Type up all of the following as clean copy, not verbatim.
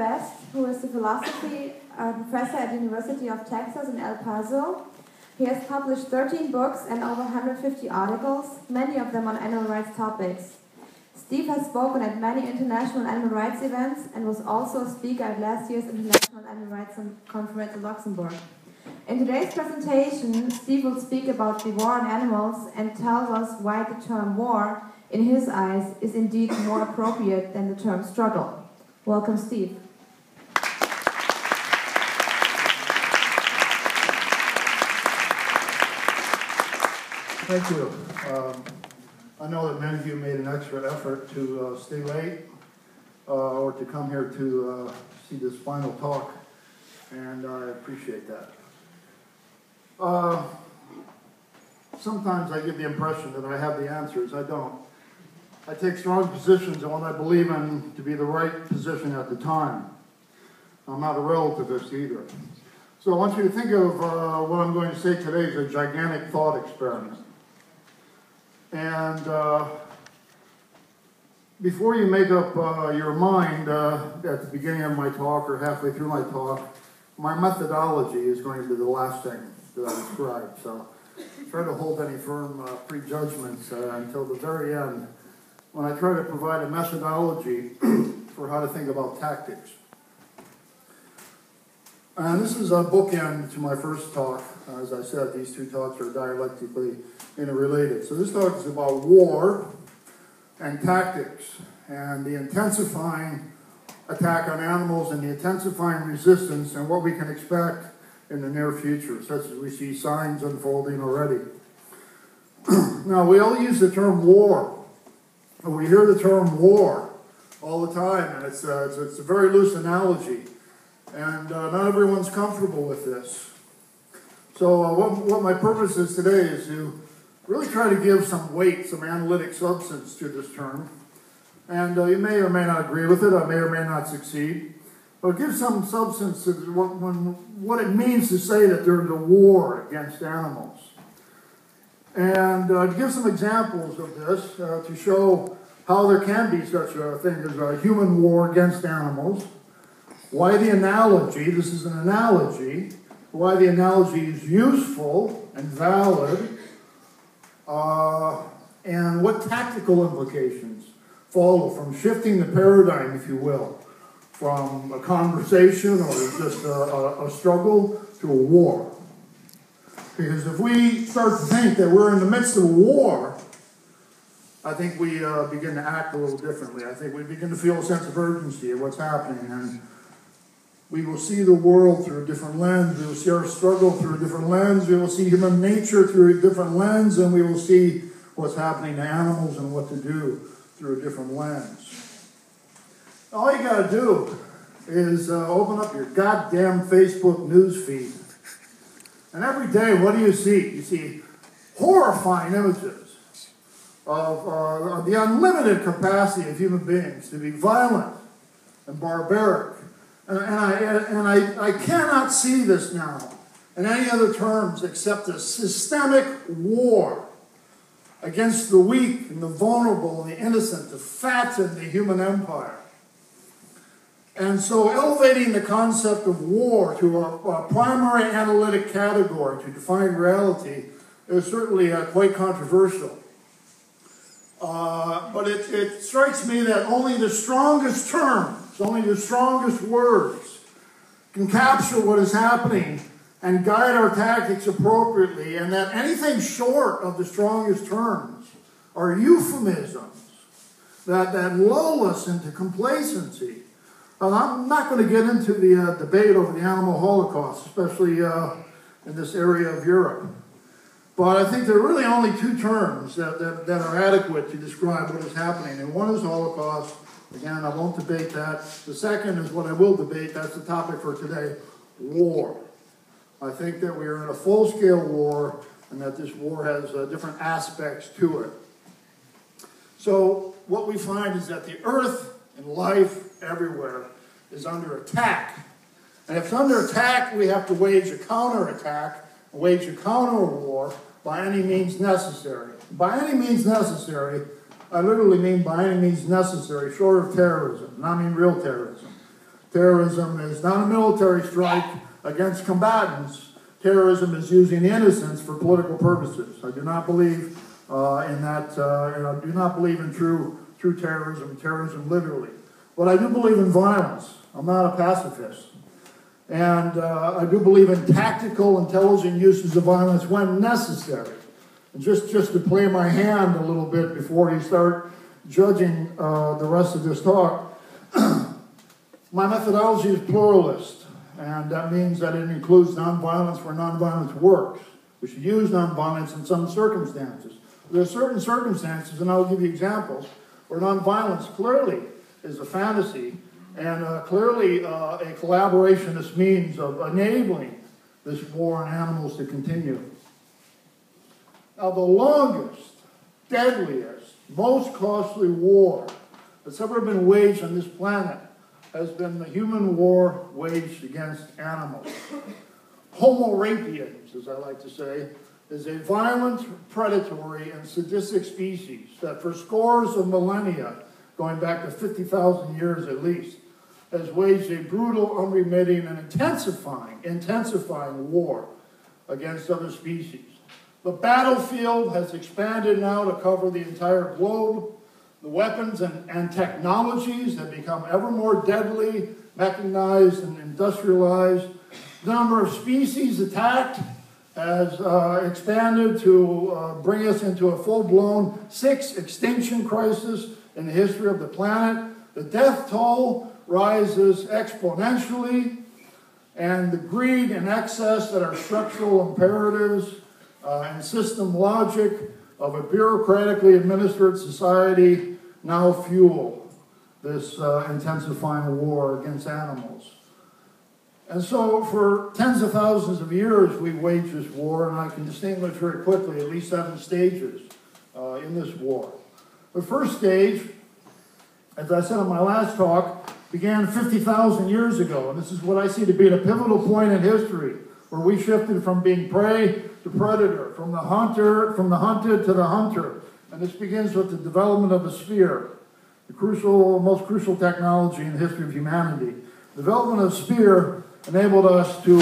Best, who is a philosophy professor at the University of Texas in El Paso. He has published 13 books and over 150 articles, many of them on animal rights topics. Steve has spoken at many international animal rights events and was also a speaker at last year's International Animal Rights Conference in Luxembourg. In today's presentation, Steve will speak about the war on animals and tell us why the term war, in his eyes, is indeed more appropriate than the term struggle. Welcome, Steve. Thank you. I know that many of you made an extra effort to stay late or to come here to see this final talk, and I appreciate that. Sometimes I get the impression that I have the answers. I don't. I take strong positions on what I believe in to be the right position at the time. I'm not a relativist either. So I want you to think of what I'm going to say today as a gigantic thought experiment. And before you make up your mind at the beginning of my talk or halfway through my talk, my methodology is going to be the last thing that I describe. So try to hold any firm prejudgments until the very end, when I try to provide a methodology for how to think about tactics. And this is a bookend to my first talk. As I said, these two talks are dialectically interrelated. So this talk is about war and tactics and the intensifying attack on animals and the intensifying resistance and what we can expect in the near future, such as we see signs unfolding already. Now, we all use the term war. We hear the term war all the time, and it's a very loose analogy. And not everyone's comfortable with this. So what my purpose is today is to really try to give some weight, some analytic substance to this term. And you may or may not agree with it. I may or may not succeed. But give some substance to what it means to say that there's a war against animals. And give some examples of this to show how there can be such a thing as a human war against animals. Why the analogy, this is an analogy, why the analogy is useful and valid, and what tactical implications follow from shifting the paradigm, if you will, from a conversation or just a struggle to a war. Because if we start to think that we're in the midst of a war, I think we begin to act a little differently. I think we begin to feel a sense of urgency of what's happening, and we will see the world through a different lens. We will see our struggle through a different lens. We will see human nature through a different lens, and we will see what's happening to animals and what to do through a different lens. All you got to do is open up your goddamn Facebook news feed. And every day, what do you see? You see horrifying images of the unlimited capacity of human beings to be violent and barbaric. And I cannot see this now in any other terms except a systemic war against the weak and the vulnerable and the innocent to fatten the human empire. And so elevating the concept of war to a primary analytic category to define reality is certainly quite controversial. But it strikes me that only the strongest terms, only the strongest words can capture what is happening and guide our tactics appropriately, and that anything short of the strongest terms are euphemisms that lull us into complacency. I'm not going to get into the debate over the animal holocaust, especially in this area of Europe. But I think there are really only two terms that are adequate to describe what is happening. And one is Holocaust. Again, I won't debate that. The second is what I will debate. That's the topic for today, war. I think that we are in a full-scale war and that this war has different aspects to it. So what we find is that the earth and life everywhere is under attack. And if it's under attack, we have to wage a counterattack, wage a counter-war by any means necessary. By any means necessary, I literally mean by any means necessary, short of terrorism, and I mean real terrorism. Terrorism is not a military strike against combatants. Terrorism is using innocence for political purposes. I do not believe in that. I do not believe in true terrorism literally. But I do believe in violence. I'm not a pacifist. And I do believe in tactical, intelligent uses of violence when necessary. And just to play my hand a little bit before you start judging the rest of this talk, my methodology is pluralist, and that means that it includes nonviolence where nonviolence works. We should use nonviolence in some circumstances. There are certain circumstances, and I'll give you examples, where nonviolence clearly is a fantasy and clearly a collaborationist means of enabling this war on animals to continue. Now, the longest, deadliest, most costly war that's ever been waged on this planet has been the human war waged against animals. Homo sapiens, as I like to say, is a violent, predatory, and sadistic species that for scores of millennia, going back to 50,000 years at least, has waged a brutal, unremitting, and intensifying war against other species. The battlefield has expanded now to cover the entire globe. The weapons and technologies have become ever more deadly, mechanized, and industrialized. The number of species attacked has expanded to bring us into a full-blown 6th extinction crisis in the history of the planet. The death toll rises exponentially, and the greed and excess that are structural imperatives and system logic of a bureaucratically administered society now fuel this intensifying war against animals. And so for tens of thousands of years we waged this war, and I can distinguish very quickly at least 7 stages in this war. The first stage, as I said in my last talk, began 50,000 years ago, and this is what I see to be a pivotal point in history, where we shifted from being prey to predator, from the hunted to the hunter. And this begins with the development of the spear, the most crucial technology in the history of humanity. The development of the spear enabled us to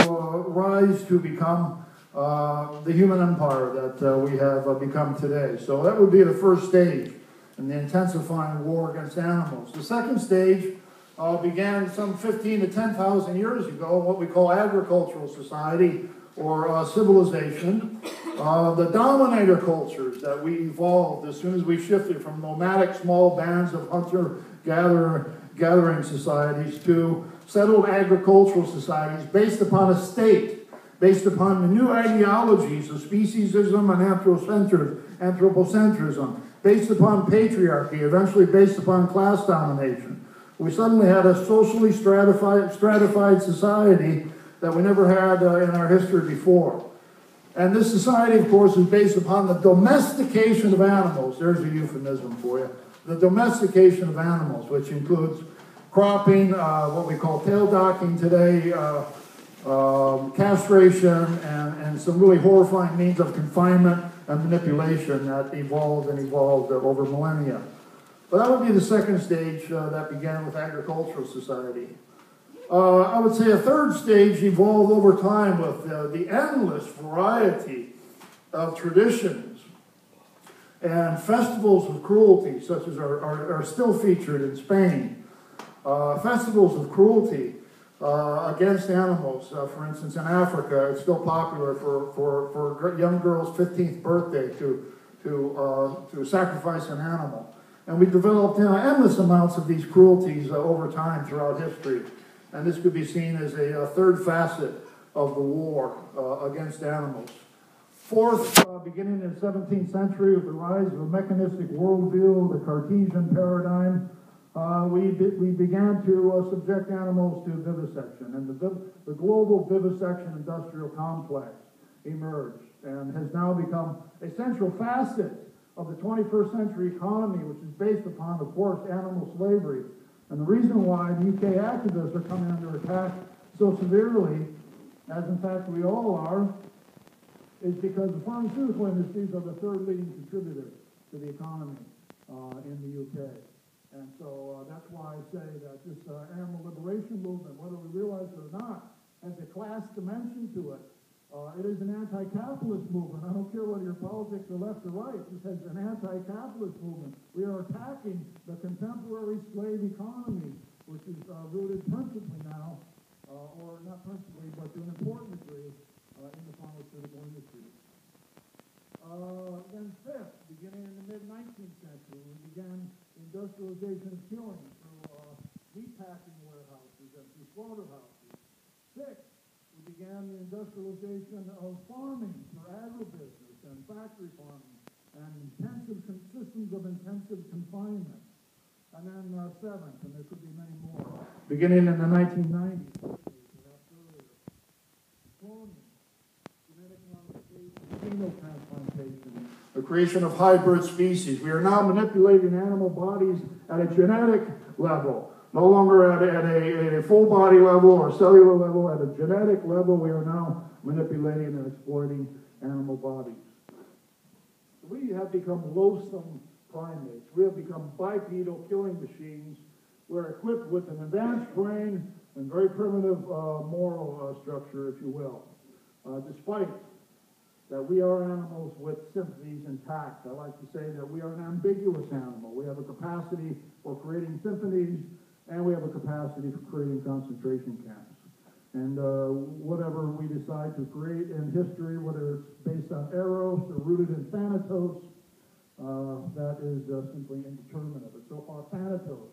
rise to become the human empire that we have become today. So that would be the first stage in the intensifying war against animals. The second stage began some 15 to 10,000 years ago, what we call agricultural society or civilization. The dominator cultures that we evolved as soon as we shifted from nomadic small bands of hunter-gathering societies to settled agricultural societies based upon a state, based upon the new ideologies of speciesism and anthropocentrism, based upon patriarchy, eventually based upon class domination. We suddenly had a socially stratified society that we never had in our history before. And this society, of course, is based upon the domestication of animals. There's a euphemism for you. The domestication of animals, which includes cropping, what we call tail docking today, castration, and some really horrifying means of confinement and manipulation that evolved over millennia. But that would be the second stage that began with agricultural society. I would say a third stage evolved over time with the endless variety of traditions and festivals of cruelty, such as are still featured in Spain. Festivals of cruelty against animals. For instance, in Africa, it's still popular for young girls' 15th birthday to sacrifice an animal. And we developed endless amounts of these cruelties over time throughout history. And this could be seen as a third facet of the war against animals. Fourth, beginning in the 17th century with the rise of a mechanistic worldview, the Cartesian paradigm, we began to subject animals to vivisection. And the global vivisection industrial complex emerged and has now become a central facet of the 21st century economy, which is based upon, of course, animal slavery. And the reason why the UK activists are coming under attack so severely, as in fact we all are, is because the pharmaceutical industries are the third leading contributor to the economy in the UK. And so that's why I say that this animal liberation movement, whether we realize it or not, has a class dimension to it. It is an anti-capitalist movement. I don't care whether your politics are left or right. This is an anti-capitalist movement. We are attacking the contemporary slave economy, which is rooted principally now, or not principally, but to an important degree, in the pharmaceutical industry. Then fifth, beginning in the mid-19th century, we began industrialization of killing through meatpacking warehouses and through slaughterhouses. Sixth, we began the industrialization of farming through agribusiness and factory farming and systems of intensive confinement. And then seventh, and there could be many more, beginning in the 1990s, perhaps earlier, cloning, genetic modification, xenotransplantation, the creation of hybrid species. We are now manipulating animal bodies at a genetic level, no longer at a full body level or cellular level. At a genetic level, we are now manipulating and exploiting animal bodies. We have become loathsome primates. We have become bipedal killing machines. We're equipped with an advanced brain and very primitive moral structure, if you will. Despite that we are animals with sympathies intact. I like to say that we are an ambiguous animal. We have a capacity for creating symphonies, and we have a capacity for creating concentration camps. And whatever we decide to create in history, whether it's based on eros or rooted in thanatos, that is simply indeterminate. But so far, thanatos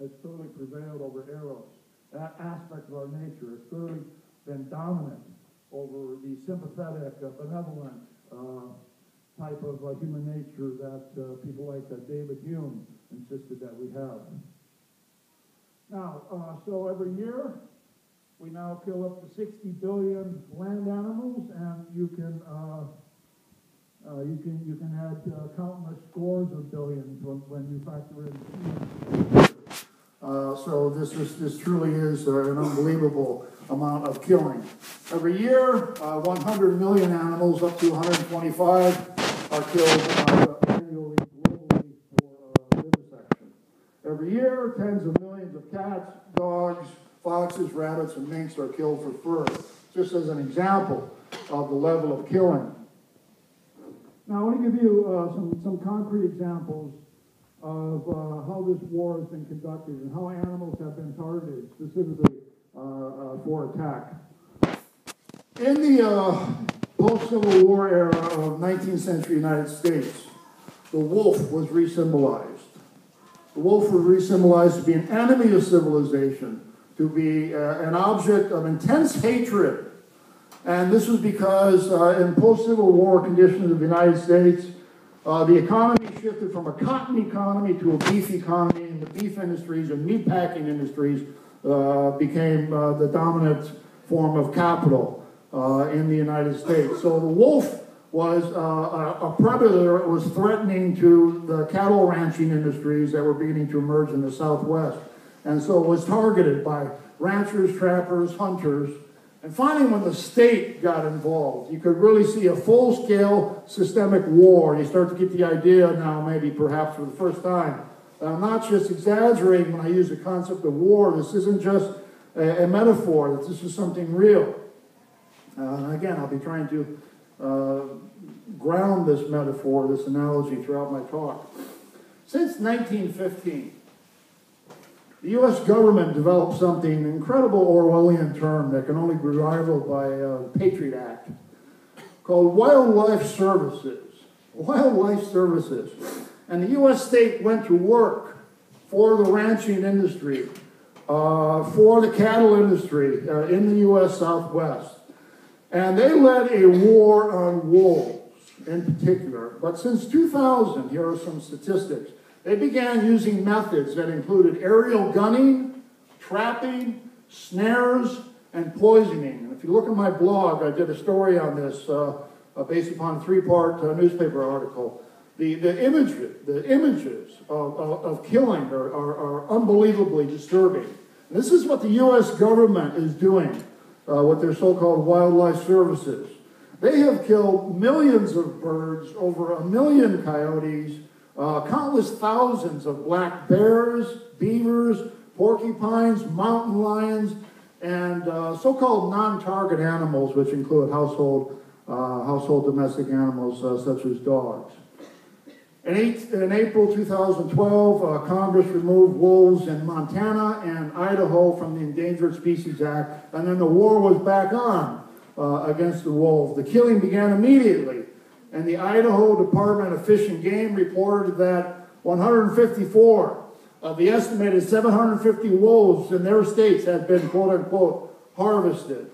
has clearly prevailed over eros. That aspect of our nature has clearly been dominant over the sympathetic, benevolent type of human nature that people like David Hume insisted that we have. Now, so every year, we now kill up to 60 billion land animals, and you can add countless scores of billions when you factor in. So this truly is an unbelievable amount of killing. Every year, 100 million animals, up to 125, are killed annually globally for vivisection. Every year, tens of millions of cats, dogs, foxes, rabbits, and minks are killed for fur, just as an example of the level of killing. Now, I want to give you some concrete examples of how this war has been conducted and how animals have been targeted specifically for attack. In the post-Civil War era of 19th century United States, the wolf was re-symbolized. The wolf was re-symbolized to be an enemy of civilization, to be an object of intense hatred. And this was because in post-Civil War conditions of the United States, the economy shifted from a cotton economy to a beef economy, and the beef industries and meatpacking industries became the dominant form of capital in the United States. So the wolf was a predator that was threatening to the cattle ranching industries that were beginning to emerge in the Southwest. And so it was targeted by ranchers, trappers, hunters. And finally, when the state got involved, you could really see a full-scale systemic war. You start to get the idea now, maybe perhaps for the first time, I'm not just exaggerating when I use the concept of war. This isn't just a metaphor, that this is something real. And again, I'll be trying to ground this metaphor, this analogy throughout my talk. Since 1915, the U.S. government developed something, an incredible Orwellian term that can only be rivaled by the Patriot Act, called wildlife services. Wildlife services. And the U.S. state went to work for the ranching industry, for the cattle industry in the U.S. Southwest. And they led a war on wolves in particular. But since 2000, here are some statistics. They began using methods that included aerial gunning, trapping, snares, and poisoning. And if you look at my blog, I did a story on this based upon a three-part newspaper article. The images of killing are unbelievably disturbing. And this is what the U.S. government is doing with their so-called wildlife services. They have killed millions of birds, over 1 million coyotes, Countless thousands of black bears, beavers, porcupines, mountain lions, and so-called non-target animals, which include household domestic animals such as dogs. In April 2012, Congress removed wolves in Montana and Idaho from the Endangered Species Act, and then the war was back on against the wolves. The killing began immediately, and the Idaho Department of Fish and Game reported that 154 of the estimated 750 wolves in their states had been, quote-unquote, harvested.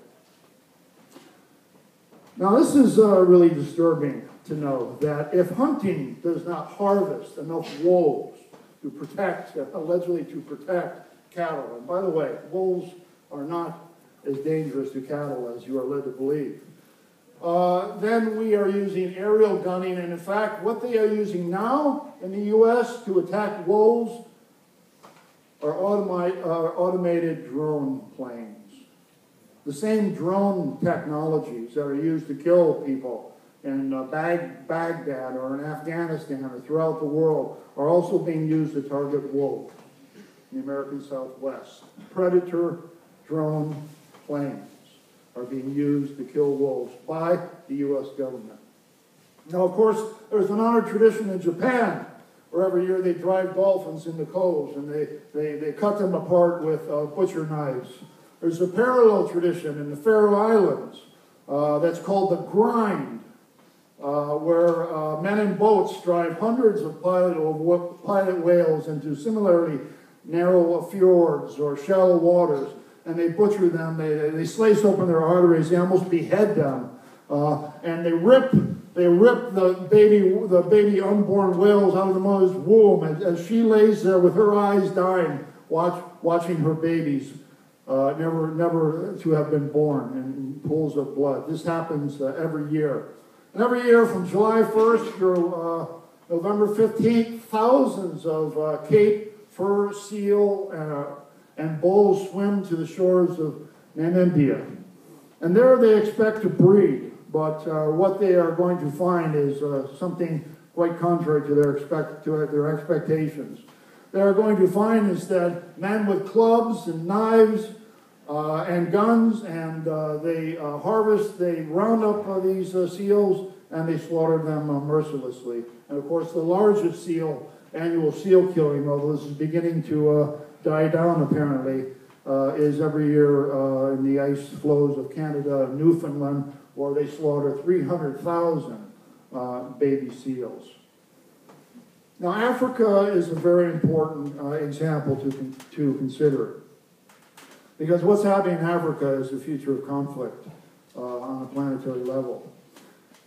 Now, this is really disturbing to know that if hunting does not harvest enough wolves to protect, allegedly to protect cattle, and by the way, wolves are not as dangerous to cattle as you are led to believe, then we are using aerial gunning, and in fact, what they are using now in the U.S. to attack wolves are automated drone planes. The same drone technologies that are used to kill people in Baghdad or in Afghanistan or throughout the world are also being used to target wolves in the American Southwest. Predator drone planes are being used to kill wolves by the U.S. government. Now, of course, there's an honored tradition in Japan where every year they drive dolphins into coves and they cut them apart with butcher knives. There's a parallel tradition in the Faroe Islands that's called the grind, where men in boats drive hundreds of pilot whales into similarly narrow fjords or shallow waters, and they butcher them, they slice open their arteries, they almost behead them, and they rip the baby unborn whales out of the mother's womb as she lays there with her eyes dying, watching her babies never to have been born in pools of blood. This happens every year. And every year from July 1st through November 15th, thousands of Cape fur seal and bulls swim to the shores of Namibia. And there they expect to breed, but what they are going to find is something quite contrary to their expectations. They are going to find instead men with clubs and knives and guns, and they round up these seals, and they slaughter them mercilessly. And of course, the largest annual seal killing, although this is beginning to die down apparently, is every year in the ice flows of Canada and Newfoundland, where they slaughter 300,000 baby seals. Now, Africa is a very important example to consider, because what's happening in Africa is the future of conflict on a planetary level.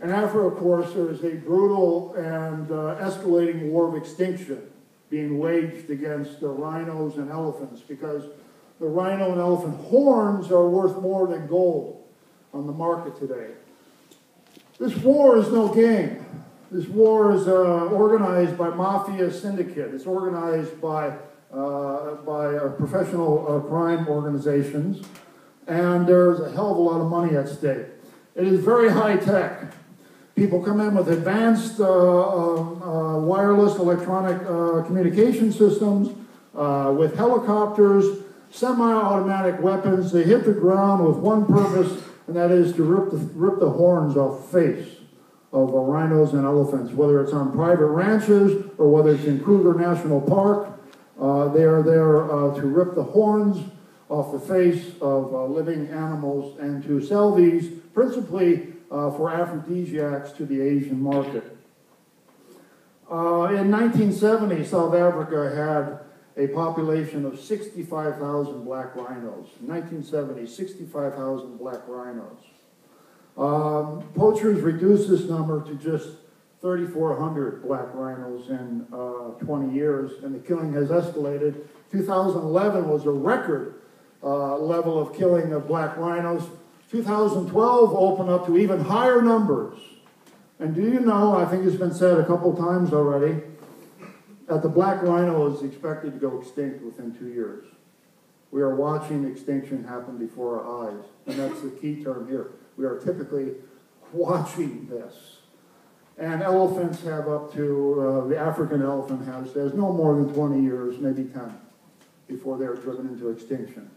In Africa, of course, there is a brutal and escalating war of extinction being waged against the rhinos and elephants, because the rhino and elephant horns are worth more than gold on the market today. This war is no game. This war is organized by mafia syndicate. It's organized by professional crime organizations, and there's a hell of a lot of money at stake. It is very high tech. People come in with advanced wireless electronic communication systems, with helicopters, semi-automatic weapons. They hit the ground with one purpose, and that is to rip the horns off the face of rhinos and elephants, whether it's on private ranches or whether it's in Kruger National Park. They are there to rip the horns off the face of living animals and to sell these principally for aphrodisiacs to the Asian market. In 1970, South Africa had a population of 65,000 black rhinos. In 1970, 65,000 black rhinos. Poachers reduced this number to just 3,400 black rhinos in 20 years, and the killing has escalated. 2011 was a record level of killing of black rhinos. 2012 opened up to even higher numbers. And do you know, I think it's been said a couple times already, that the black rhino is expected to go extinct within 2 years. We are watching extinction happen before our eyes, and that's the key term here. We are typically watching this. And elephants have up to, the African elephant has no more than 20 years, maybe 10, before they're driven into extinction.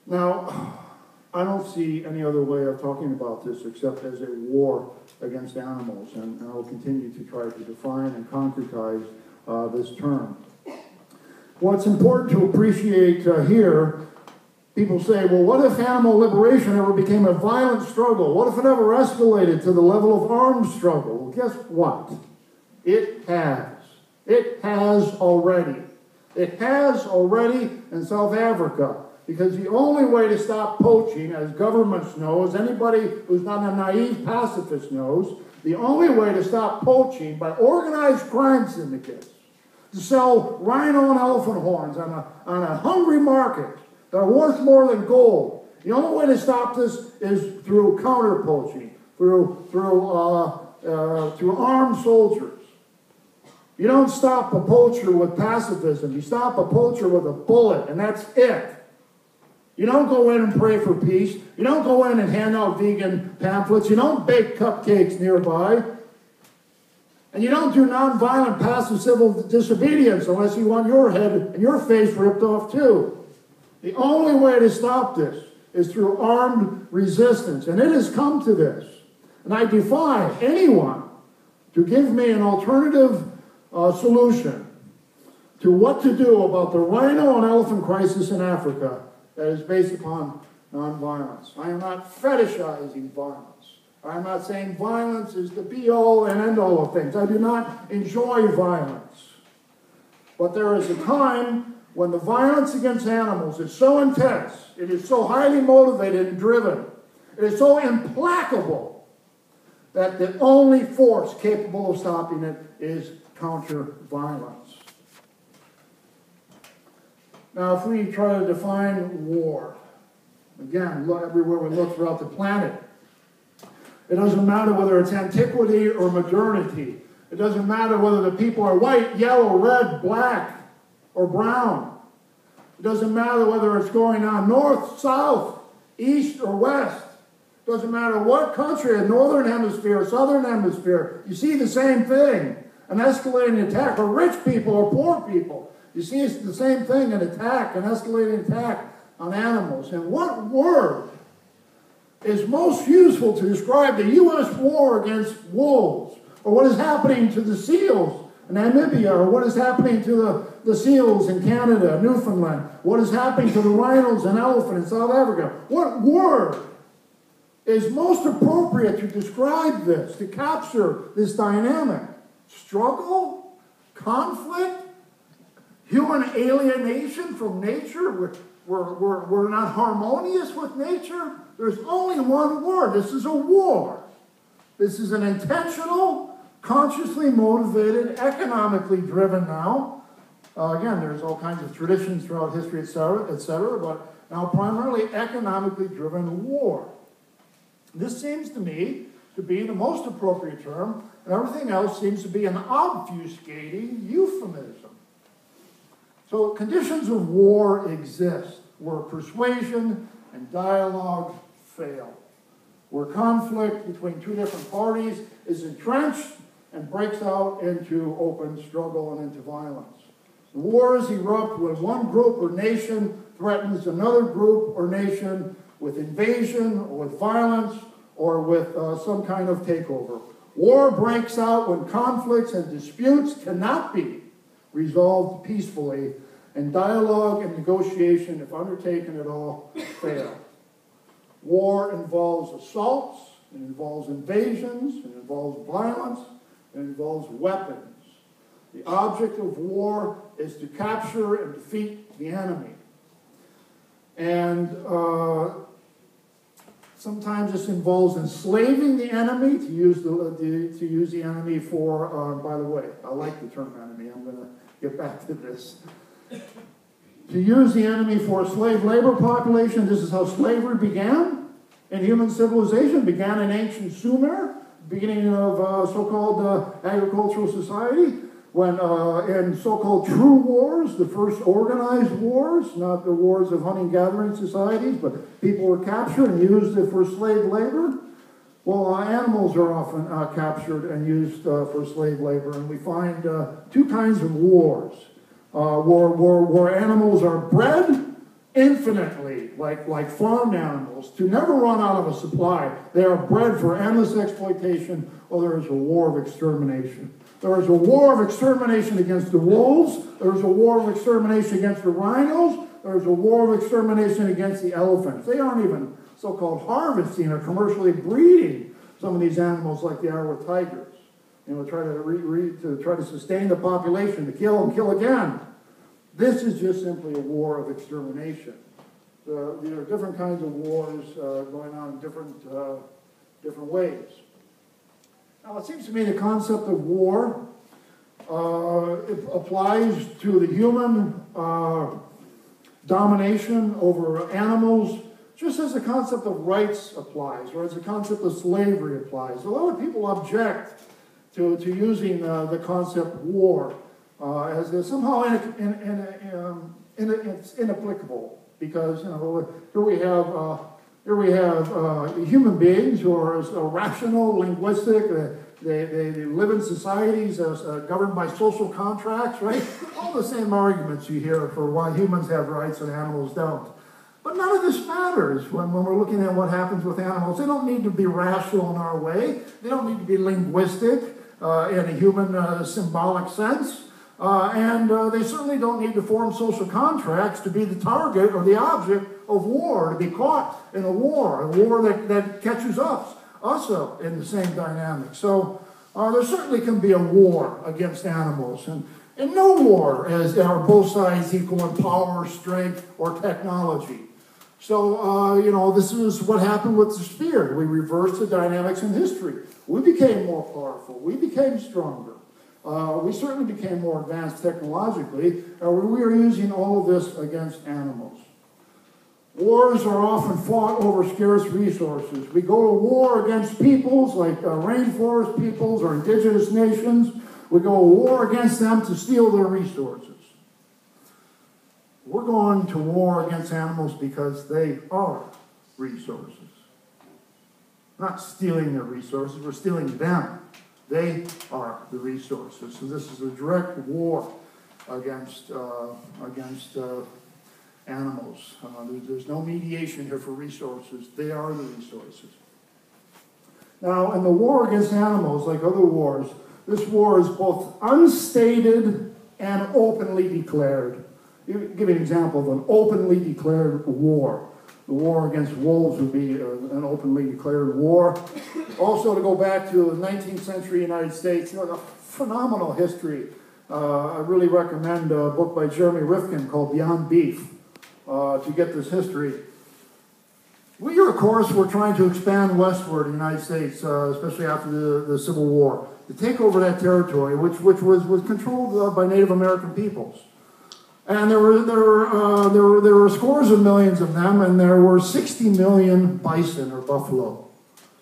Now, I don't see any other way of talking about this except as a war against animals, and I'll continue to try to define and concretize this term. What's important to appreciate here, people say, well, what if animal liberation ever became a violent struggle? What if it ever escalated to the level of armed struggle? Well, guess what? It has. It has already. It has already in South Africa. Because the only way to stop poaching, as governments know, as anybody who's not a naive pacifist knows, the only way to stop poaching by organized crime syndicates, to sell rhino and elephant horns on a hungry market that are worth more than gold. The only way to stop this is through counter poaching, through armed soldiers. You don't stop a poacher with pacifism. You stop a poacher with a bullet, and that's it. You don't go in and pray for peace. You don't go in and hand out vegan pamphlets. You don't bake cupcakes nearby. And you don't do nonviolent passive civil disobedience unless you want your head and your face ripped off too. The only way to stop this is through armed resistance. And it has come to this. And I defy anyone to give me an alternative solution to what to do about the rhino and elephant crisis in Africa that is based upon nonviolence. I am not fetishizing violence. I'm not saying violence is the be-all and end-all of things. I do not enjoy violence. But there is a time when the violence against animals is so intense, it is so highly motivated and driven, it is so implacable, that the only force capable of stopping it is counter-violence. Now, if we try to define war, again, look everywhere we look throughout the planet, it doesn't matter whether it's antiquity or modernity. It doesn't matter whether the people are white, yellow, red, black, or brown. It doesn't matter whether it's going on north, south, east, or west. It doesn't matter what country, a northern hemisphere, southern hemisphere. You see the same thing, an escalating attack, or rich people or poor people. You see it's the same thing, an attack, an escalating attack on animals. And what word is most useful to describe the U.S. war against wolves, or what is happening to the seals in Namibia, or what is happening to the seals in Canada, Newfoundland, what is happening to the rhinos and elephant in South Africa? What word is most appropriate to describe this, to capture this dynamic? Struggle? Conflict? Human alienation from nature? We're not harmonious with nature? There's only one word. This is a war. This is an intentional, consciously motivated, economically driven now. Again, there's all kinds of traditions throughout history, etc., but now primarily economically driven war. This seems to me to be the most appropriate term, and everything else seems to be an obfuscating euphemism. So conditions of war exist where persuasion and dialogue fail, where conflict between two different parties is entrenched and breaks out into open struggle and into violence. Wars erupt when one group or nation threatens another group or nation with invasion or with violence or with some kind of takeover. War breaks out when conflicts and disputes cannot be resolved peacefully, and dialogue and negotiation, if undertaken at all, fail. War involves assaults, it involves invasions, it involves violence, it involves weapons. The object of war is to capture and defeat the enemy. And sometimes this involves enslaving the enemy, to use the enemy for, by the way, I like the term enemy, I'm going to get back to this. To use the enemy for a slave labor population. This is how slavery began in human civilization, began in ancient Sumer, beginning of so-called agricultural society, when in so-called true wars, the first organized wars, not the wars of hunting-gathering societies, but people were captured and used for slave labor. Well, animals are often captured and used for slave labor, and we find two kinds of wars. Where animals are bred infinitely, like farm animals, to never run out of a supply. They are bred for endless exploitation, or there is a war of extermination. There is a war of extermination against the wolves. There is a war of extermination against the rhinos. There is a war of extermination against the elephants. They aren't even so-called harvesting or commercially breeding some of these animals like they are with tigers. You know, try to sustain the population, to kill and kill again. This is just simply a war of extermination. There are different kinds of wars going on in different ways. Now, it seems to me the concept of war it applies to the human domination over animals, just as the concept of rights applies, or as the concept of slavery applies. A lot of people object to using the concept war as somehow it's inapplicable, because here we have human beings who are rational, linguistic. They live in societies governed by social contracts, right? All the same arguments you hear for why humans have rights and animals don't. But none of this matters when we're looking at what happens with animals. They don't need to be rational in our way. They don't need to be linguistic in a human symbolic sense. And they certainly don't need to form social contracts to be the target or the object of war, to be caught in a war that catches us up in the same dynamic. So there certainly can be a war against animals. And no war are both sides equal in power, strength, or technology. So, this is what happened with the spear. We reversed the dynamics in history. We became more powerful. We became stronger. We certainly became more advanced technologically. We are using all of this against animals. Wars are often fought over scarce resources. We go to war against peoples like rainforest peoples or indigenous nations. We go to war against them to steal their resources. We're going to war against animals because they are resources. We're not stealing their resources, we're stealing them. They are the resources. So this is a direct war against animals. There's no mediation here for resources. They are the resources. Now, in the war against animals, like other wars, this war is both unstated and openly declared. Give you an example of an openly declared war. The war against wolves would be an openly declared war. Also, to go back to the 19th century United States, a phenomenal history. I really recommend a book by Jeremy Rifkin called Beyond Beef to get this history. We, of course, were trying to expand westward in the United States, especially after the Civil War, to take over that territory, which was controlled by Native American peoples. And there were scores of millions of them, and there were 60 million bison or buffalo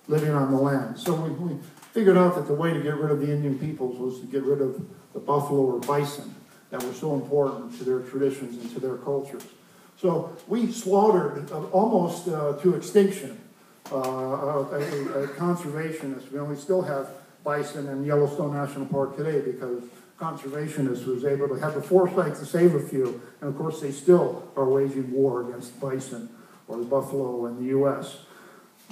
living on the land. So we figured out that the way to get rid of the Indian peoples was to get rid of the buffalo or bison that were so important to their traditions and to their cultures. So we slaughtered almost to extinction a conservationist. We still have bison in Yellowstone National Park today because conservationists was able to have the foresight to save a few, and of course they still are waging war against bison or the buffalo in the U.S.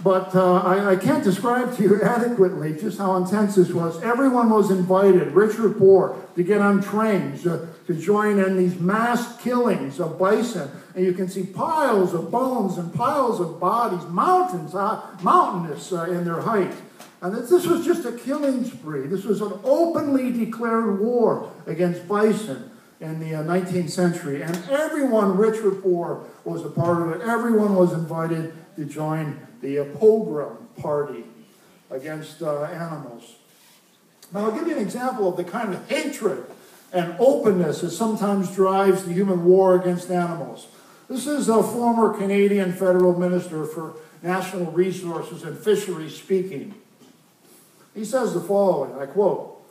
But I can't describe to you adequately just how intense this was. Everyone was invited, rich or poor, to get on trains, to join in these mass killings of bison. And you can see piles of bones and piles of bodies, mountainous in their height. And this was just a killing spree. This was an openly declared war against bison in the 19th century. And everyone, rich or poor, was a part of it. Everyone was invited to join the pogrom party against animals. Now, I'll give you an example of the kind of hatred and openness that sometimes drives the human war against animals. This is a former Canadian federal minister for National Resources and Fisheries speaking. He says the following, I quote,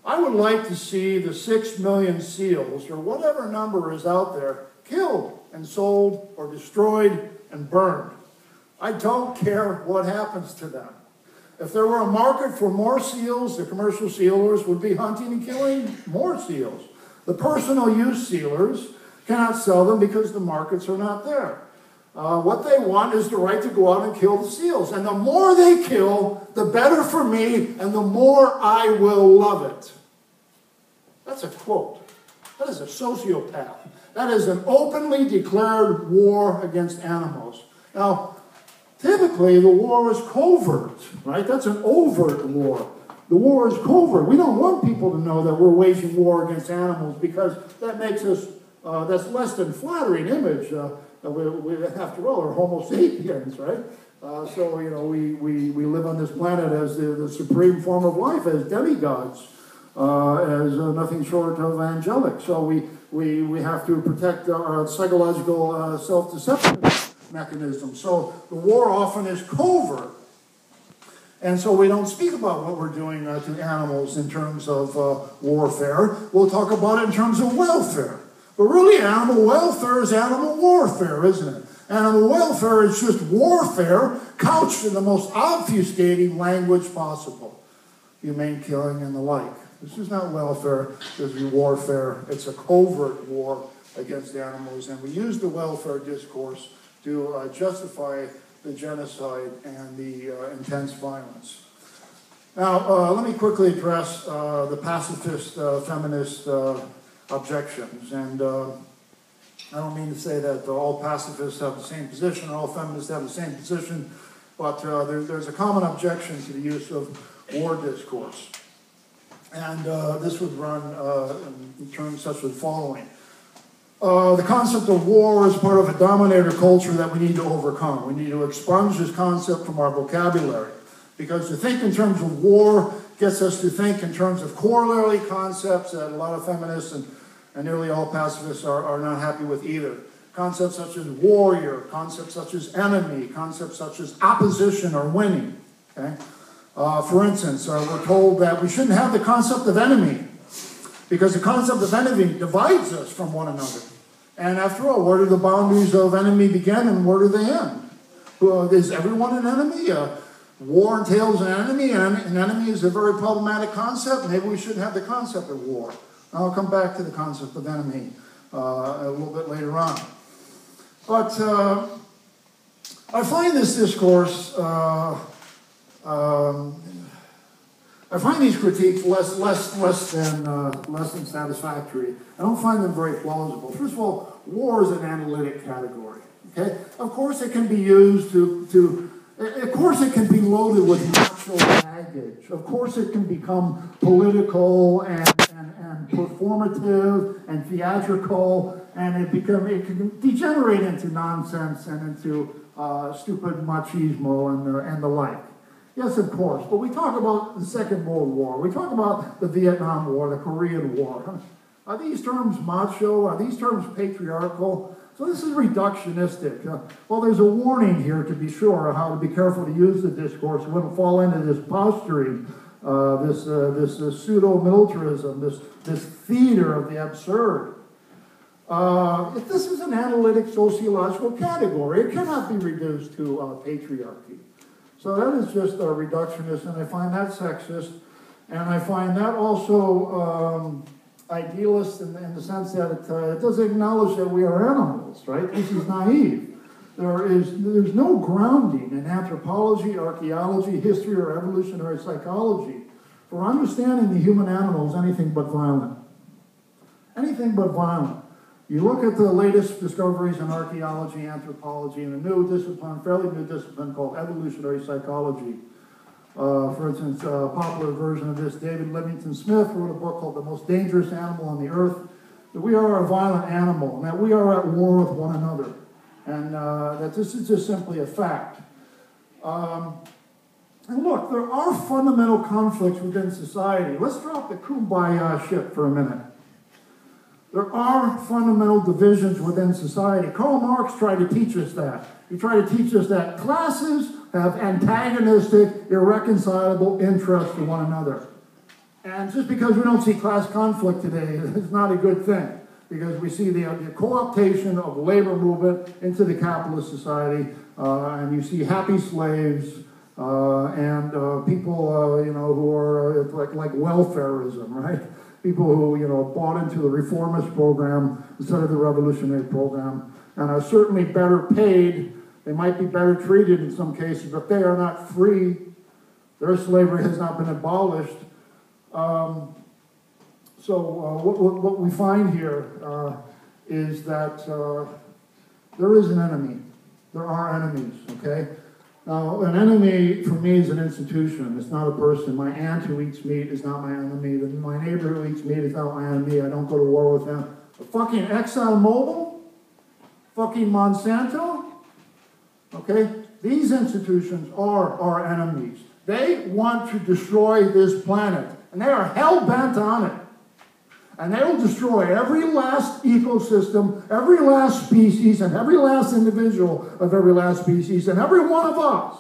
"I would like to see the 6 million seals, or whatever number is out there, killed and sold or destroyed and burned. I don't care what happens to them. If there were a market for more seals, the commercial sealers would be hunting and killing more seals. The personal use sealers cannot sell them because the markets are not there. What they want is the right to go out and kill the seals. And the more they kill, the better for me, and the more I will love it. That's a quote. That is a sociopath. That is an openly declared war against animals. Now, typically the war is covert, right? That's an overt war. The war is covert. We don't want people to know that we're waging war against animals because that makes us, that's less than flattering image. We, after all, are Homo sapiens, right? So, you know, we live on this planet as the supreme form of life, as demigods, as nothing short of angelic. So we have to protect our psychological self-deception mechanism. So the war often is covert. And so we don't speak about what we're doing to animals in terms of warfare. We'll talk about it in terms of welfare. But really, animal welfare is animal warfare, isn't it? Animal welfare is just warfare couched in the most obfuscating language possible. Humane killing and the like. This is not welfare, this is warfare. It's a covert war against animals. And we use the welfare discourse to justify the genocide and the intense violence. Now, let me quickly address the pacifist, feminist objections. And I don't mean to say that all pacifists have the same position, or all feminists have the same position, but there's a common objection to the use of war discourse. And this would run in terms such as the following. The concept of war is part of a dominator culture that we need to overcome. We need to expunge this concept from our vocabulary. Because to think in terms of war gets us to think in terms of corollary concepts that a lot of feminists and nearly all pacifists are not happy with either. Concepts such as warrior, concepts such as enemy, concepts such as opposition or winning. Okay? For instance, we're told that we shouldn't have the concept of enemy because the concept of enemy divides us from one another. And after all, where do the boundaries of enemy begin and where do they end? Is everyone an enemy? War entails an enemy, and an enemy is a very problematic concept. Maybe we shouldn't have the concept of war. I'll come back to the concept of enemy a little bit later on. But I find this discourse, I find these critiques less than satisfactory. I don't find them very plausible. First of all, war is an analytic category. Okay, of course it can be used of course it can be loaded with natural baggage. Of course it can become political and performative and theatrical, and it can degenerate into nonsense and into stupid machismo and the like. Yes, of course, but we talk about the Second World War, we talk about the Vietnam War, the Korean War. Are these terms macho? Are these terms patriarchal? So this is reductionistic. Well, there's a warning here to be sure how to be careful to use the discourse. We wouldn't fall into this posturing, this pseudo-militarism, this theater of the absurd. If this is an analytic sociological category, it cannot be reduced to patriarchy. So that is just a reductionist, and I find that sexist, and I find that also idealist in the sense that it doesn't acknowledge that we are animals, right? This is naive. There's no grounding in anthropology, archaeology, history, or evolutionary psychology for understanding the human animal as anything but violent. Anything but violent. You look at the latest discoveries in archaeology, anthropology, and a new discipline, fairly new discipline called evolutionary psychology. For instance, a popular version of this, David Livingstone Smith wrote a book called The Most Dangerous Animal on the Earth, that we are a violent animal, and that we are at war with one another, and that this is just simply a fact. And look, there are fundamental conflicts within society. Let's drop the kumbaya shit for a minute. There are fundamental divisions within society. Karl Marx tried to teach us that. He tried to teach us that classes have antagonistic, irreconcilable interests to one another. And just because we don't see class conflict today is not a good thing, because we see the co-optation of the labor movement into the capitalist society, and you see happy slaves, and people, you know, who are like welfareism, right? People who, you know, bought into the reformist program instead of the revolutionary program, and are certainly better paid. They might be better treated in some cases, but they are not free. Their slavery has not been abolished. What we find here is that there is an enemy. There are enemies, okay? Now, an enemy for me is an institution. It's not a person. My aunt who eats meat is not my enemy. My neighbor who eats meat is not my enemy. I don't go to war with them. But fucking ExxonMobil, fucking Monsanto, okay? These institutions are our enemies. They want to destroy this planet, and they are hell-bent on it. And they will destroy every last ecosystem, every last species, and every last individual of every last species, and every one of us.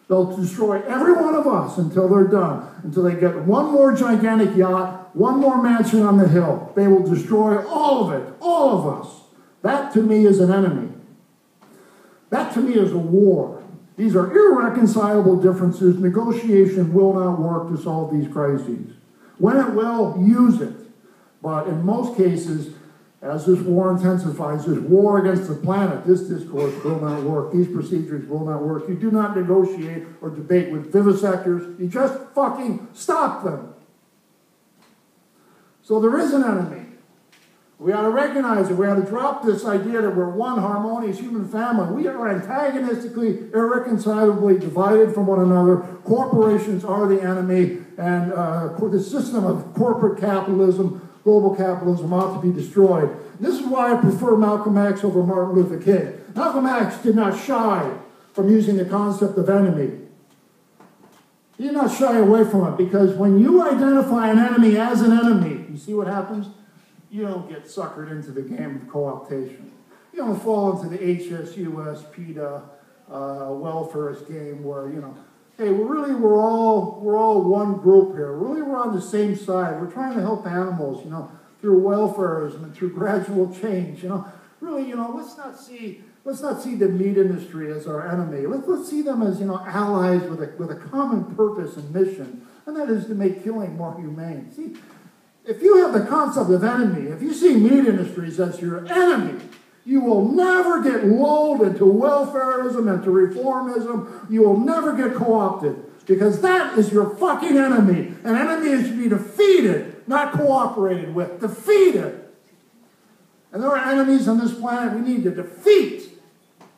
They'll destroy every one of us until they're done, until they get one more gigantic yacht, one more mansion on the hill. They will destroy all of it, all of us. That to me is an enemy. That to me is a war. These are irreconcilable differences. Negotiation will not work to solve these crises. When it will, use it. But in most cases, as this war intensifies, this war against the planet, this discourse will not work. These procedures will not work. You do not negotiate or debate with vivisectors. You just fucking stop them. So there is an enemy. We ought to recognize it. We ought to drop this idea that we're one harmonious human family. We are antagonistically, irreconcilably divided from one another. Corporations are the enemy, and the system of corporate capitalism, global capitalism, ought to be destroyed. This is why I prefer Malcolm X over Martin Luther King. Malcolm X did not shy from using the concept of enemy. He did not shy away from it, because when you identify an enemy as an enemy, you see what happens? You don't get suckered into the game of co-optation. You don't fall into the HSUS, PETA, welfarist game where, you know, hey, we're all one group here. Really, we're on the same side. We're trying to help animals, you know, through welfarism and through gradual change. You know, really, you know, let's not see the meat industry as our enemy. Let's see them as, you know, allies with a common purpose and mission, and that is to make killing more humane. See, if you have the concept of enemy, if you see meat industries as your enemy, you will never get lulled into welfarism, into reformism. You will never get co-opted, because that is your fucking enemy. An enemy is to be defeated, not cooperated with. Defeated. And there are enemies on this planet we need to defeat,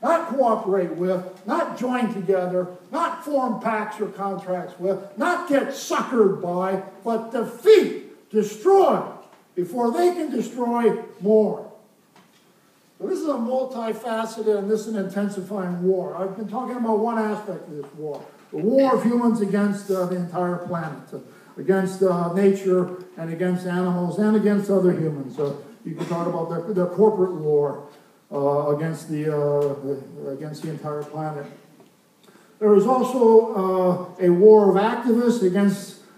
not cooperate with, not join together, not form pacts or contracts with, not get suckered by, but defeat. Destroy before they can destroy more. So this is a multifaceted and this is an intensifying war. I've been talking about one aspect of this war. The war of humans against the entire planet, against nature and against animals and against other humans. You can talk about the corporate war against the entire planet. There is also a war of activists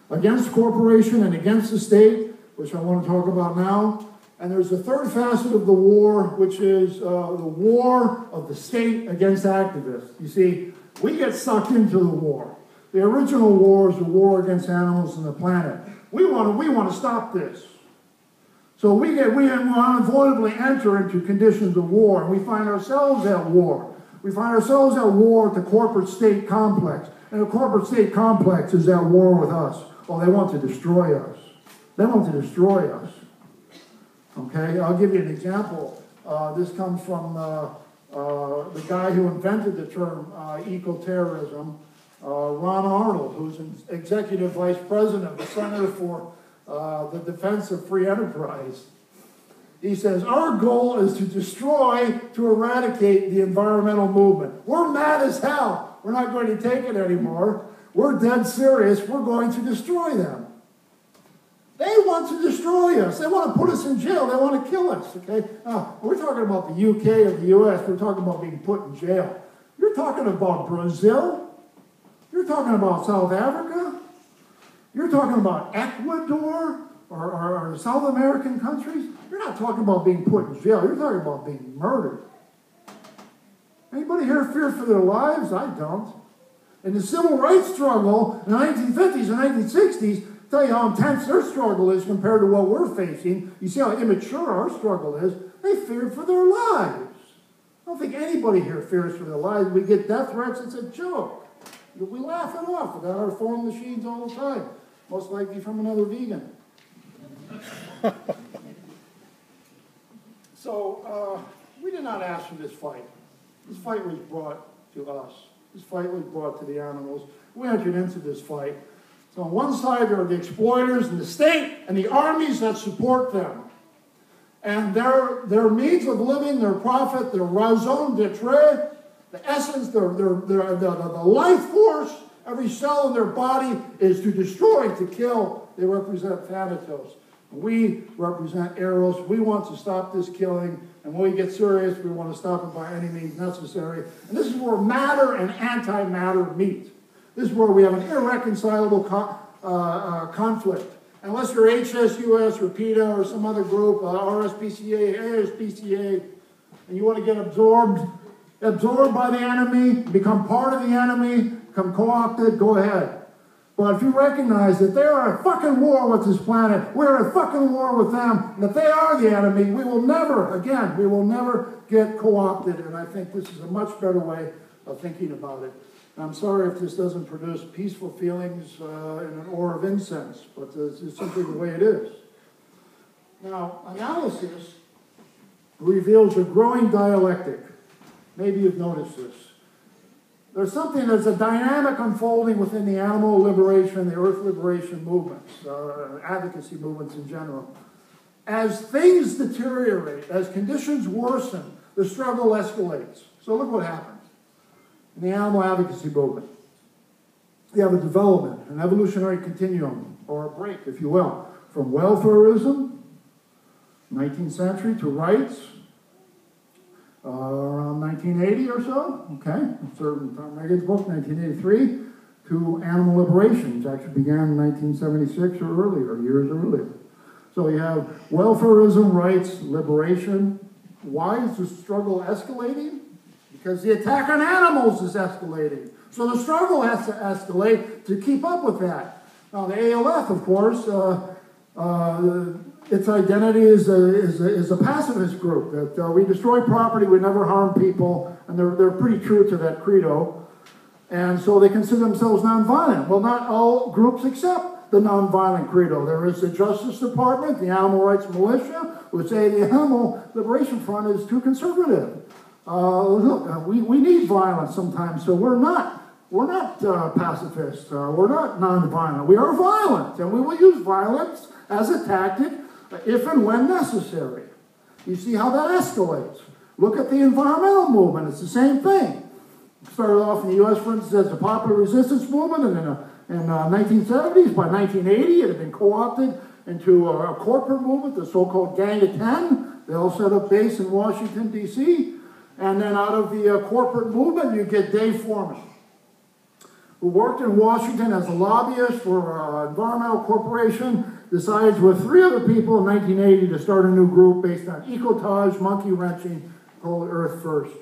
against corporation and against the state, which I want to talk about now. And there's a third facet of the war, which is the war of the state against activists. You see, we get sucked into the war. The original war is the war against animals and the planet. We want to stop this. So we unavoidably enter into conditions of war, and we find ourselves at war. We find ourselves at war with the corporate state complex. And the corporate state complex is at war with us. Oh, they want to destroy us. They want to destroy us. Okay, I'll give you an example. This comes from the guy who invented the term eco-terrorism, Ron Arnold, who's an executive vice president of the Center for the Defense of Free Enterprise. He says, our goal is to destroy, to eradicate the environmental movement. We're mad as hell. We're not going to take it anymore. We're dead serious. We're going to destroy them. They want to destroy us. They want to put us in jail. They want to kill us. Okay? Now, we're talking about the UK or the US. We're talking about being put in jail. You're talking about Brazil. You're talking about South Africa. You're talking about Ecuador or South American countries. You're not talking about being put in jail. You're talking about being murdered. Anybody here fear for their lives? I don't. In the civil rights struggle in the 1950s and 1960s, tell you how intense their struggle is compared to what we're facing. You see how immature our struggle is. They feared for their lives. I don't think anybody here fears for their lives. We get death threats, it's a joke. We laugh it off. We got our phone machines all the time. Most likely from another vegan. So, we did not ask for this fight. This fight was brought to us. This fight was brought to the animals. We entered into this fight. So on one side, there are the exploiters and the state and the armies that support them. And their means of living, their profit, their raison d'etre, the essence, the life force, every cell in their body is to destroy, to kill. They represent thanatos. We represent eros. We want to stop this killing. And when we get serious, we want to stop it by any means necessary. And this is where matter and antimatter meet. This is where we have an irreconcilable conflict. Unless you're HSUS or PETA or some other group, RSPCA, ASPCA, and you want to get absorbed by the enemy, become part of the enemy, become co-opted, go ahead. But if you recognize that they are at fucking war with this planet, we're at fucking war with them, and that they are the enemy, we will never get co-opted. And I think this is a much better way of thinking about it. And I'm sorry if this doesn't produce peaceful feelings in an aura of incense, but it's simply the way it is. Now, analysis reveals a growing dialectic. Maybe you've noticed this. There's a dynamic unfolding within the animal liberation, the earth liberation movements, advocacy movements in general. As things deteriorate, as conditions worsen, the struggle escalates. So look what happens in the animal advocacy movement. You have a development, an evolutionary continuum, or a break, if you will, from welfareism, 19th century, to rights, around 1980 or so, okay, certain Tom Reagan's book, 1983, to animal liberation, which actually began in 1976 or earlier, years earlier. So you have welfareism, rights, liberation. Why is the struggle escalating? Because the attack on animals is escalating. So the struggle has to escalate to keep up with that. Now the ALF, of course, its identity is a pacifist group, that we destroy property, we never harm people, and they're pretty true to that credo. And so they consider themselves nonviolent. Well, not all groups accept the nonviolent credo. There is the Justice Department, the Animal Rights Militia, who say the Animal Liberation Front is too conservative. Look, we need violence sometimes, so we're not pacifists. We're not nonviolent. We are violent, and we will use violence as a tactic if and when necessary. You see how that escalates. Look at the environmental movement. It's the same thing. It started off in the U.S., for instance, as a popular resistance movement, and in the 1970s, by 1980, it had been co-opted into a corporate movement, the so-called Gang of 10. They all set up base in Washington, D.C., and then out of the corporate movement, you get Dave Foreman, who worked in Washington as a lobbyist for an environmental corporation, decides with 3 other people in 1980 to start a new group based on ecotage, monkey wrenching, called Earth First.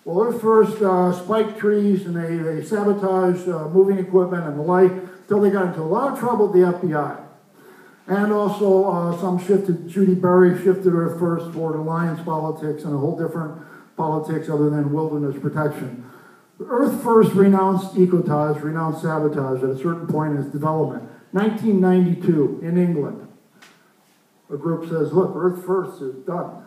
Well, Earth First spiked trees, and they sabotaged moving equipment and the like, until they got into a lot of trouble with the FBI. And also some shifted, Judy Berry shifted Earth First toward alliance politics and a whole different politics other than wilderness protection. Earth First renounced ecotage, renounced sabotage at a certain point in its development. 1992 in England. A group says, look, Earth First is done.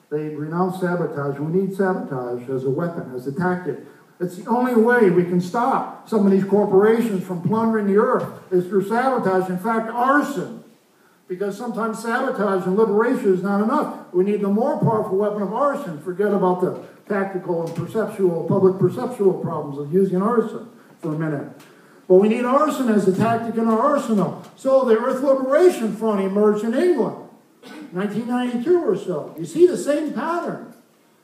They renounced sabotage. We need sabotage as a weapon, as a tactic. It's the only way we can stop some of these corporations from plundering the earth is through sabotage, in fact, arson. Because sometimes sabotage and liberation is not enough. We need the more powerful weapon of arson. Forget about the tactical and perceptual, public perceptual problems of using arson for a minute. But we need arson as a tactic in our arsenal. So the Earth Liberation Front emerged in England, 1992 or so. You see the same pattern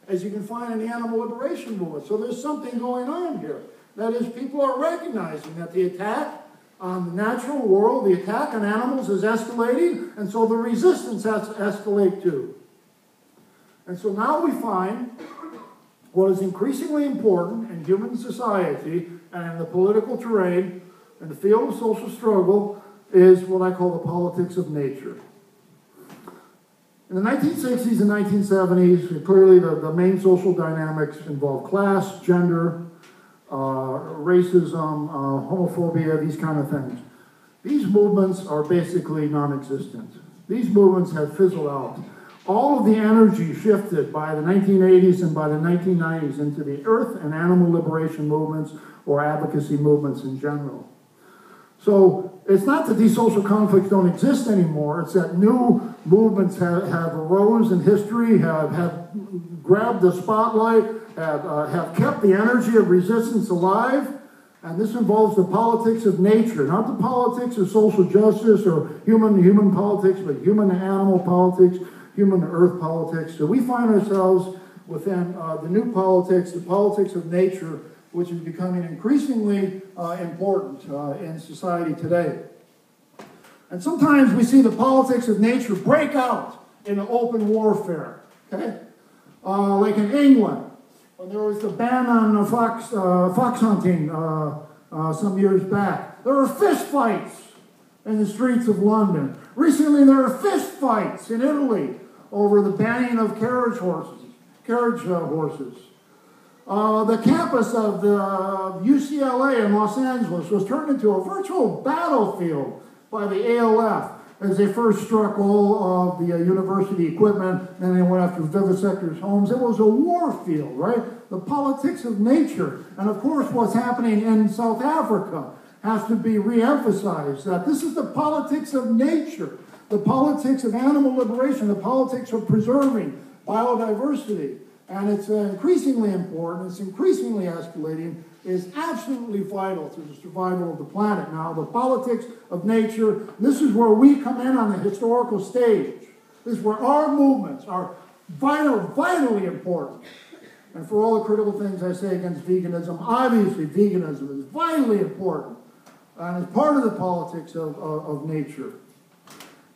as you can find in the animal liberation movement. So there's something going on here. That is, people are recognizing that the attack on the natural world, the attack on animals is escalating, and so the resistance has to escalate too. And so now we find what is increasingly important in human society and in the political terrain, in the field of social struggle, is what I call the politics of nature. In the 1960s and 1970s, clearly the main social dynamics involve class, gender, racism, homophobia, these kind of things. These movements are basically non-existent. These movements have fizzled out. All of the energy shifted by the 1980s and by the 1990s into the earth and animal liberation movements or advocacy movements in general. So it's not that these social conflicts don't exist anymore, it's that new movements have arose in history, have grabbed the spotlight, have kept the energy of resistance alive, and this involves the politics of nature, not the politics of social justice or human politics, but human and animal politics, human and earth politics. So we find ourselves within the new politics, the politics of nature, which is becoming increasingly important in society today. And sometimes we see the politics of nature break out in open warfare, okay? Like in England, when there was the ban on fox hunting some years back. There were fist fights in the streets of London. Recently there were fist fights in Italy over the banning of carriage horses. The campus of the UCLA in Los Angeles was turned into a virtual battlefield by the ALF as they first struck all of the university equipment, and they went after vivisectors' homes. It was a war field, right? The politics of nature. And of course, what's happening in South Africa has to be re-emphasized, that this is the politics of nature, the politics of animal liberation, the politics of preserving biodiversity. And it's increasingly important, it's increasingly escalating, is absolutely vital to the survival of the planet. Now, the politics of nature, this is where we come in on the historical stage. This is where our movements are vitally important. And for all the critical things I say against veganism, obviously veganism is vitally important and is part of the politics of nature.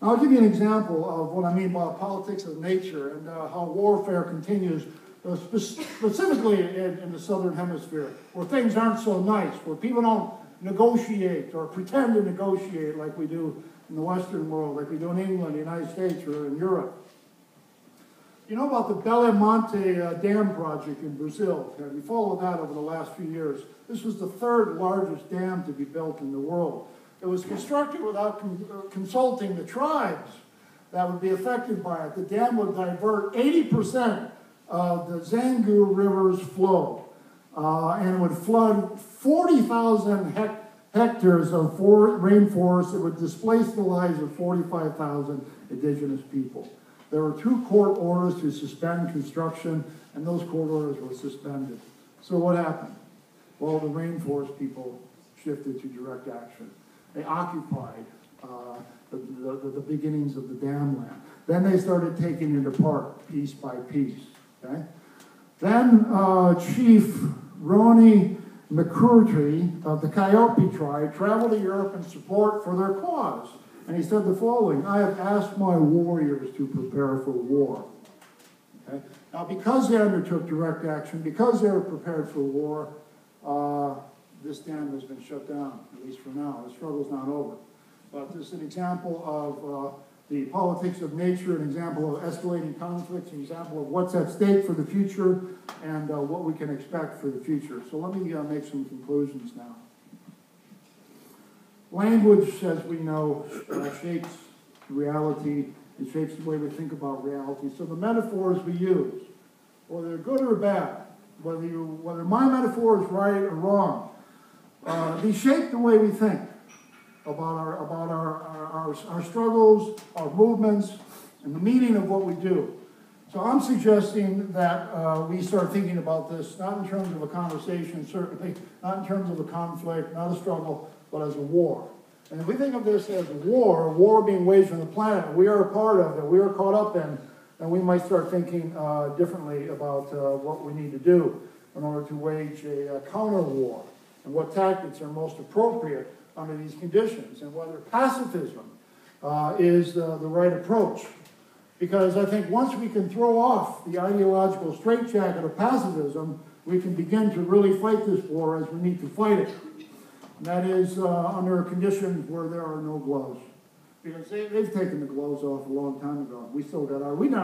Now, I'll give you an example of what I mean by politics of nature and how warfare continues, specifically in the Southern Hemisphere, where things aren't so nice, where people don't negotiate or pretend to negotiate like we do in the Western world, like we do in England, the United States, or in Europe. You know about the Belo Monte dam project in Brazil? We followed that over the last few years. This was the third largest dam to be built in the world. It was constructed without consulting the tribes that would be affected by it. The dam would divert 80% of the Zangu River's flow, and it would flood 40,000 hectares of rainforest. It would displace the lives of 45,000 indigenous people. There were 2 court orders to suspend construction, and those court orders were suspended. So what happened? Well, the rainforest people shifted to direct action. They occupied the beginnings of the dam land. Then they started taking it apart piece by piece. Okay? Then Chief Ronnie McCurdy of the Coyote tribe traveled to Europe in support for their cause. And he said the following: I have asked my warriors to prepare for war. Okay? Now, because they undertook direct action, because they were prepared for war, this dam has been shut down, at least for now. The struggle's not over. But this is an example of the politics of nature, an example of escalating conflicts, an example of what's at stake for the future, and what we can expect for the future. So let me make some conclusions now. Language, as we know, shapes reality. It shapes the way we think about reality. So the metaphors we use, whether they're good or bad, whether my metaphor is right or wrong, they shape the way we think about our struggles, our movements, and the meaning of what we do. So I'm suggesting that we start thinking about this not in terms of a conversation, certainly, not in terms of a conflict, not a struggle, but as a war. And if we think of this as a war being waged on the planet, we are a part of it, we are caught up in, then we might start thinking differently about what we need to do in order to wage a counter-war, and what tactics are most appropriate under these conditions, and whether pacifism is the right approach. Because I think once we can throw off the ideological straitjacket of pacifism, we can begin to really fight this war as we need to fight it. And that is under conditions where there are no gloves. Because they've taken the gloves off a long time ago. We still got our, we now